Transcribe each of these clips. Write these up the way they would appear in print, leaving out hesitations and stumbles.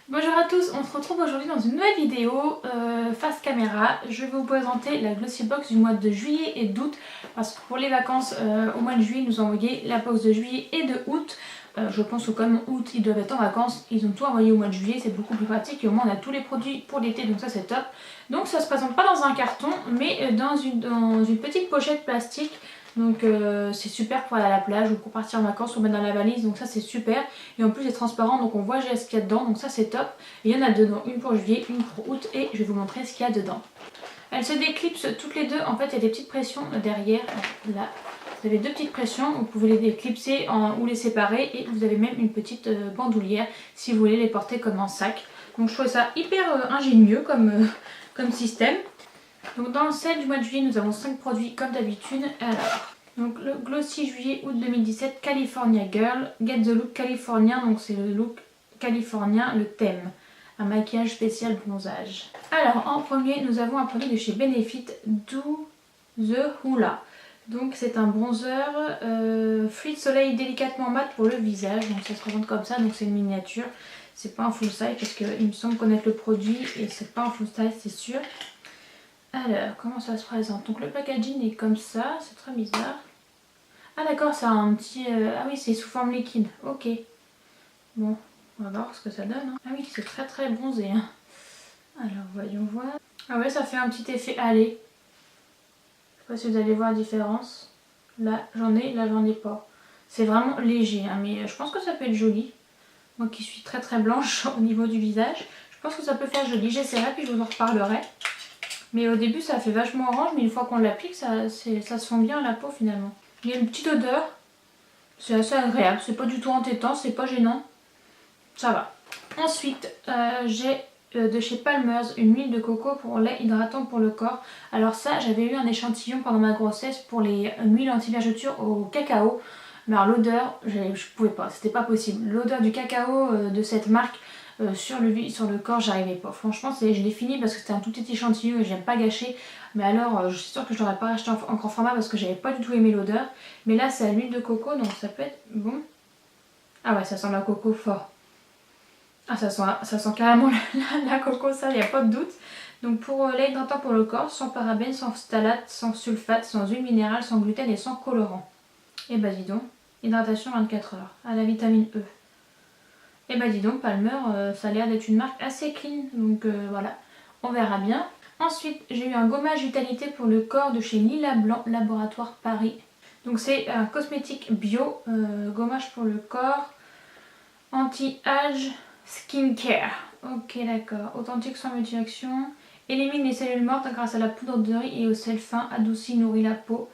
Bonjour à tous, on se retrouve aujourd'hui dans une nouvelle vidéo face caméra. Je vais vous présenter la Glossy Box du mois de juillet et d'août parce que pour les vacances au mois de juillet ils nous ont envoyé la box de juillet et de août. Je pense que comme août ils doivent être en vacances, ils ont tout envoyé au mois de juillet, c'est beaucoup plus pratique et au moins on a tous les produits pour l'été, donc ça c'est top. Donc ça se présente pas dans un carton mais dans une petite pochette plastique. Donc c'est super pour aller à la plage ou pour partir en vacances ou mettre dans la valise, donc ça c'est super. Et en plus c'est transparent donc on voit ce qu'il y a dedans, donc ça c'est top. Et il y en a deux, une pour juillet, une pour août et je vais vous montrer ce qu'il y a dedans. Elles se déclipsent toutes les deux, en fait il y a des petites pressions derrière, là. Vous avez deux petites pressions, vous pouvez les déclipser ou les séparer et vous avez même une petite bandoulière si vous voulez les porter comme un sac. Donc je trouve ça hyper ingénieux comme système. Donc dans celle du mois de juillet nous avons 5 produits comme d'habitude. Alors, donc le Glossy juillet-août 2017 California Girl, Get the Look Californien, donc c'est le look californien, le thème. Un maquillage spécial bronzage. Alors en premier nous avons un produit de chez Benefit, Do the Hula. Donc c'est un bronzer fruit de soleil délicatement mat pour le visage. Donc ça se présente comme ça, donc c'est une miniature. C'est pas un full size parce qu'il me semble connaître le produit et c'est pas un full size c'est sûr. Alors, comment ça se présente? Donc le packaging est comme ça, c'est très bizarre. Ah d'accord, ça a un petit... Ah oui, c'est sous forme liquide, ok. Bon, on va voir ce que ça donne. Hein. Ah oui, c'est très très bronzé. Hein. Alors, voyons voir. Ah ouais, ça fait un petit effet allé. Je sais pas si vous allez voir la différence. Là, j'en ai, là, j'en ai pas. C'est vraiment léger, hein, mais je pense que ça peut être joli. Moi qui suis très très blanche au niveau du visage, je pense que ça peut faire joli. J'essaierai puis je vous en reparlerai. Mais au début ça fait vachement orange, mais une fois qu'on l'applique ça se fond bien à la peau finalement. Il y a une petite odeur, c'est assez agréable, c'est pas du tout entêtant, c'est pas gênant, ça va. Ensuite j'ai de chez Palmer's une huile de coco pour lait hydratant pour le corps. Alors ça j'avais eu un échantillon pendant ma grossesse pour les huiles anti-vergeture au cacao. Mais alors l'odeur, je pouvais pas, c'était pas possible. L'odeur du cacao de cette marque sur le corps, j'arrivais pas. Franchement, je l'ai fini parce que c'était un tout petit échantillon et j'aime pas gâcher. Mais alors, je suis sûre que je l'aurais pas acheté en grand format parce que j'avais pas du tout aimé l'odeur. Mais là, c'est à l'huile de coco, donc ça peut être bon. Ah ouais, ça sent la coco fort. Ah, ça sent carrément la coco, ça, il n'y a pas de doute. Donc pour lait hydratant pour le corps, sans parabènes, sans phtalate, sans sulfate, sans huile minérale, sans gluten et sans colorant. Et bah dis donc, hydratation 24 heures, à la vitamine E. Et bah dis donc, Palmer, ça a l'air d'être une marque assez clean, donc voilà, on verra bien. Ensuite, j'ai eu un gommage vitalité pour le corps de chez Lila Blanc, Laboratoire Paris. Donc c'est un cosmétique bio, gommage pour le corps, anti-âge, skincare. Ok d'accord, authentique sans multi-action, élimine les cellules mortes grâce à la poudre de riz et au sel fin, adoucit, nourrit la peau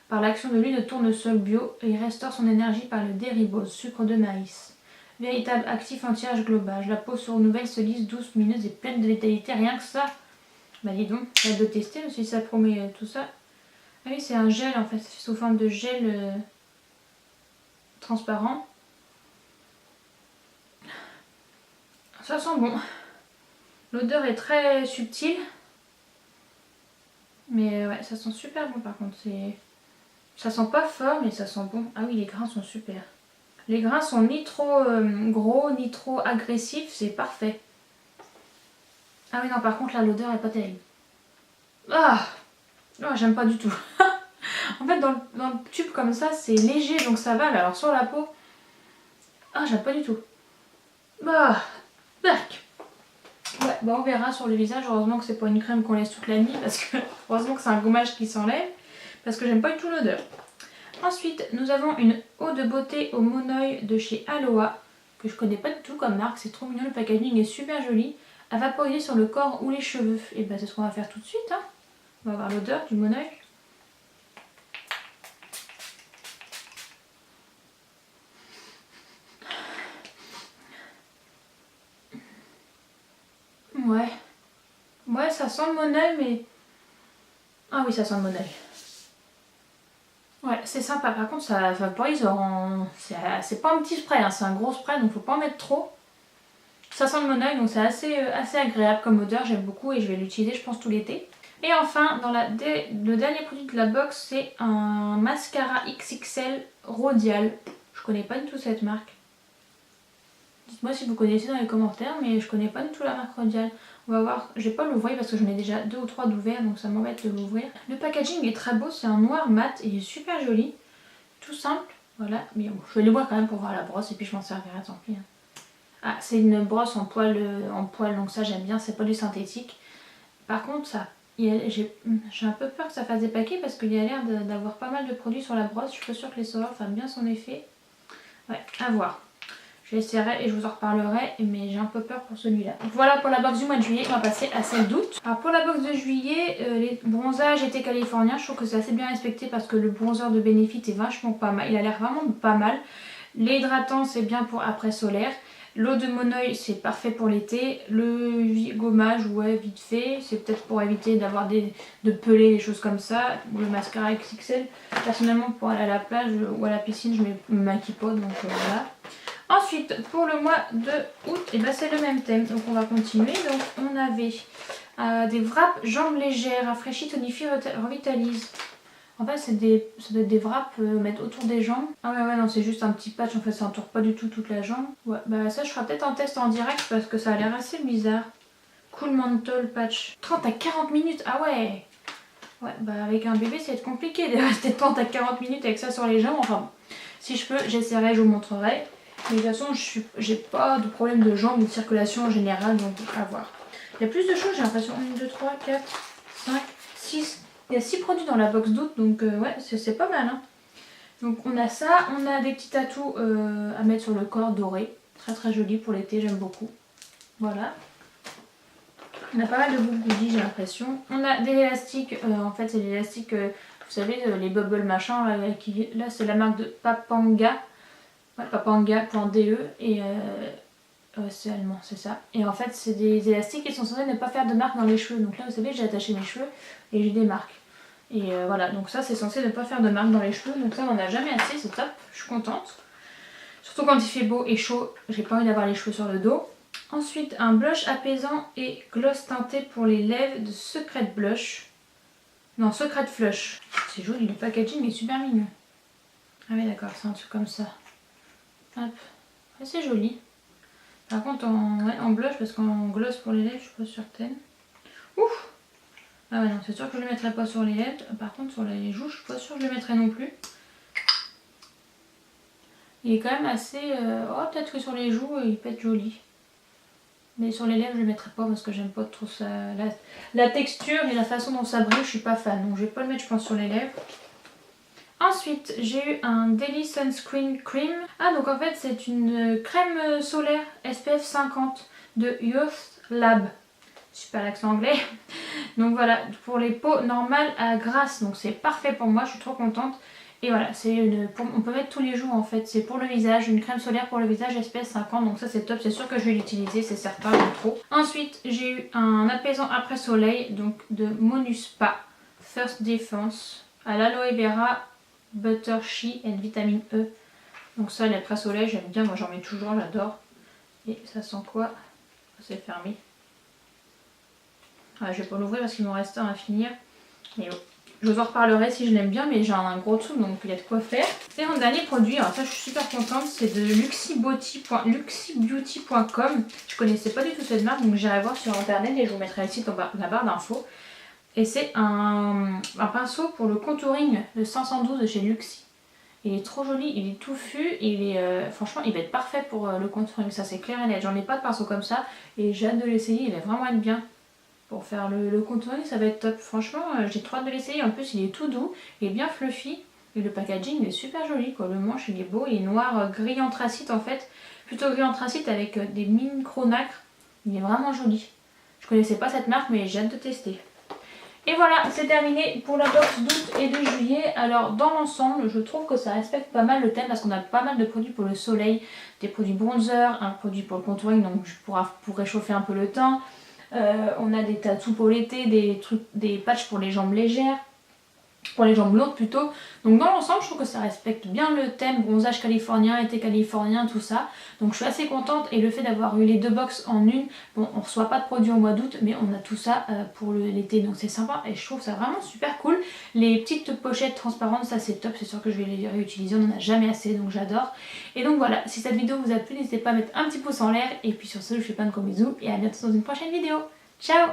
par l'action de l'huile de tournesol bio et restaure son énergie par le déribose, sucre de maïs. Véritable actif anti-âge global. La peau se renouvelle, se lisse, douce, lumineuse et pleine de vitalité. Rien que ça. Bah dis donc, j'ai hâte de tester si ça promet tout ça. Ah oui, c'est un gel en fait. C'est sous forme de gel transparent. Ça sent bon. L'odeur est très subtile. Mais ouais, ça sent super bon par contre. Ça sent pas fort, mais ça sent bon. Ah oui, les grains sont super. Les grains sont ni trop gros, ni trop agressifs, c'est parfait. Ah oui non, par contre là l'odeur est pas terrible. Ah non, j'aime pas du tout. En fait dans le tube comme ça c'est léger donc ça va, mais alors sur la peau, ah j'aime pas du tout. Ah, berk. Ouais, bah on verra sur le visage, heureusement que c'est pas une crème qu'on laisse toute la nuit, parce que heureusement que c'est un gommage qui s'enlève, parce que j'aime pas du tout l'odeur. Ensuite, nous avons une eau de beauté au monoeil de chez Aloha, que je connais pas du tout comme marque, c'est trop mignon, le packaging est super joli, à vaporiser sur le corps ou les cheveux. Et bah c'est ce qu'on va faire tout de suite, hein. On va voir l'odeur du monoeil. Ouais. Ouais, ça sent le monoeil, mais... Ah oui, ça sent le monoeil. Ouais, c'est sympa. Par contre, ça vaporise en... C'est pas un petit spray, hein, c'est un gros spray, donc faut pas en mettre trop. Ça sent le monoeil, donc c'est assez agréable comme odeur, j'aime beaucoup et je vais l'utiliser, je pense, tout l'été. Et enfin, dans le dernier produit de la box, c'est un mascara XXL Rodial. Je connais pas du tout cette marque. Dites-moi si vous connaissez dans les commentaires, mais je connais pas du tout la marque Rodial. On va voir, je vais pas l'ouvrir parce que j'en ai déjà 2 ou 3 d'ouverts, donc ça m'embête de l'ouvrir. Le packaging est très beau, c'est un noir mat et il est super joli. Tout simple, voilà. Mais bon, je vais l'ouvrir quand même pour voir la brosse et puis je m'en servirai, tant pis. Ah, c'est une brosse en poil, donc ça j'aime bien, c'est pas du synthétique. Par contre, ça, j'ai un peu peur que ça fasse des paquets parce qu'il y a l'air d'avoir pas mal de produits sur la brosse. Je suis pas sûre que les soreurs fassent bien son effet. Ouais, à voir. J'essaierai et je vous en reparlerai, mais j'ai un peu peur pour celui-là. Voilà pour la box du mois de juillet, on va passer à celle d'août. Alors pour la box de juillet, les bronzages étaient californiens. Je trouve que c'est assez bien respecté parce que le bronzer de Benefit est vachement pas mal. Il a l'air vraiment pas mal. L'hydratant, c'est bien pour après solaire. L'eau de Monoi, c'est parfait pour l'été. Le gommage, ouais, vite fait. C'est peut-être pour éviter d'avoir de peler, des choses comme ça. Le mascara XXL. Personnellement, pour aller à la plage ou à la piscine, je me maquille pas, donc voilà. Ensuite, pour le mois de août, et ben c'est le même thème. Donc on va continuer. Donc on avait des wraps jambes légères, rafraîchis, tonifie, revitalise. En fait, ça doit être des wraps mettre autour des jambes. Ah ouais, non, c'est juste un petit patch. En fait, ça entoure pas du tout toute la jambe. Ouais, bah ça, je ferai peut-être un test en direct parce que ça a l'air assez bizarre. Cool Menthol patch. 30 à 40 minutes, ah ouais. Ouais, bah avec un bébé, ça va être compliqué de rester 30 à 40 minutes avec ça sur les jambes. Enfin, si je peux, j'essaierai, je vous montrerai. Mais de toute façon, j'ai pas de problème de jambes ou de circulation en général, donc à voir. Il y a plus de choses, j'ai l'impression. 1, 2, 3, 4, 5, 6. Il y a 6 produits dans la box d'août, donc ouais, c'est pas mal. Hein. Donc on a ça, on a des petits tatous à mettre sur le corps dorés. Très très joli pour l'été, j'aime beaucoup. Voilà. On a pas mal de goodies, j'ai l'impression. On a des élastiques, en fait c'est l'élastique, vous savez, les bubble machin. Là c'est la marque de Papanga. Ouais, papanga.de et c'est allemand, c'est ça. Et en fait, c'est des élastiques qui sont censés ne pas faire de marques dans les cheveux. Donc là, vous savez, j'ai attaché mes cheveux et j'ai des marques. Et voilà, donc ça, c'est censé ne pas faire de marques dans les cheveux. Donc ça, on n'en a jamais assez, c'est top, je suis contente. Surtout quand il fait beau et chaud, j'ai pas envie d'avoir les cheveux sur le dos. Ensuite, un blush apaisant et gloss teinté pour les lèvres de Secret Blush. Non, Secret Flush. C'est joli, le packaging est super mignon. Ah oui, d'accord, c'est un truc comme ça. Hop, c'est joli. Par contre en blush, parce qu'en gloss pour les lèvres, je suis pas certaine. Ouf. Ah ouais non, c'est sûr que je le mettrai pas sur les lèvres. Par contre sur les joues, je suis pas sûre que je le mettrai non plus. Il est quand même assez... Oh, peut-être que sur les joues, il peut être joli. Mais sur les lèvres, je le mettrai pas parce que j'aime pas trop ça. La texture et la façon dont ça brille, je suis pas fan. Donc je vais pas le mettre, je pense, sur les lèvres. Ensuite, j'ai eu un Daily Sunscreen Cream. Ah, donc en fait, c'est une crème solaire SPF 50 de Youth Lab. Super l'accent anglais. Donc voilà, pour les peaux normales à grasse. Donc c'est parfait pour moi, je suis trop contente. Et voilà, on peut mettre tous les jours en fait. C'est pour le visage, une crème solaire pour le visage SPF 50. Donc ça c'est top, c'est sûr que je vais l'utiliser, c'est certain, j'aime trop. Ensuite, j'ai eu un apaisant après soleil, donc de Monuspa First Defense à l'aloe vera, Butter Shea et vitamine E. Donc ça, l'après soleil, j'aime bien, moi j'en mets toujours, j'adore. Et ça sent quoi? C'est fermé. Ah, je vais pas l'ouvrir parce qu'il m'en reste un à finir. Mais bon, je vous en reparlerai si je l'aime bien, mais j'ai un gros truc donc il y a de quoi faire. Et mon dernier produit, alors ça je suis super contente, c'est de luxybeauty.com. Je connaissais pas du tout cette marque, donc j'irai voir sur internet et je vous mettrai ici dans la barre d'infos. Et c'est un pinceau pour le contouring de 512 de chez Luxy. Il est trop joli, il est touffu, franchement il va être parfait pour le contouring, ça c'est clair et net. J'en ai pas de pinceau comme ça et j'ai hâte de l'essayer, il va vraiment être bien. Pour faire le contouring, ça va être top. Franchement, j'ai trop hâte de l'essayer. En plus, il est tout doux, il est bien fluffy. Et le packaging, il est super joli, quoi. Le manche, il est beau, il est noir, gris anthracite en fait. Plutôt gris anthracite avec des micro nacres. Il est vraiment joli. Je connaissais pas cette marque, mais j'ai hâte de tester. Et voilà, c'est terminé pour la box d'août et de juillet. Alors, dans l'ensemble, je trouve que ça respecte pas mal le thème parce qu'on a pas mal de produits pour le soleil, des produits bronzer, un produit pour le contouring, donc pour réchauffer un peu le teint. On a des tatous pour l'été, des patchs pour les jambes légères. pour les jambes lourdes plutôt. Donc dans l'ensemble je trouve que ça respecte bien le thème bronzage californien, été californien, tout ça. Donc je suis assez contente et le fait d'avoir eu les 2 box en une, bon on reçoit pas de produits au mois d'août mais on a tout ça pour l'été, donc c'est sympa et je trouve ça vraiment super cool. Les petites pochettes transparentes, ça c'est top, c'est sûr que je vais les réutiliser, on en a jamais assez donc j'adore. Et donc voilà, si cette vidéo vous a plu, n'hésitez pas à mettre un petit pouce en l'air et puis sur ce je vous fais plein de gros bisous et à bientôt dans une prochaine vidéo. Ciao.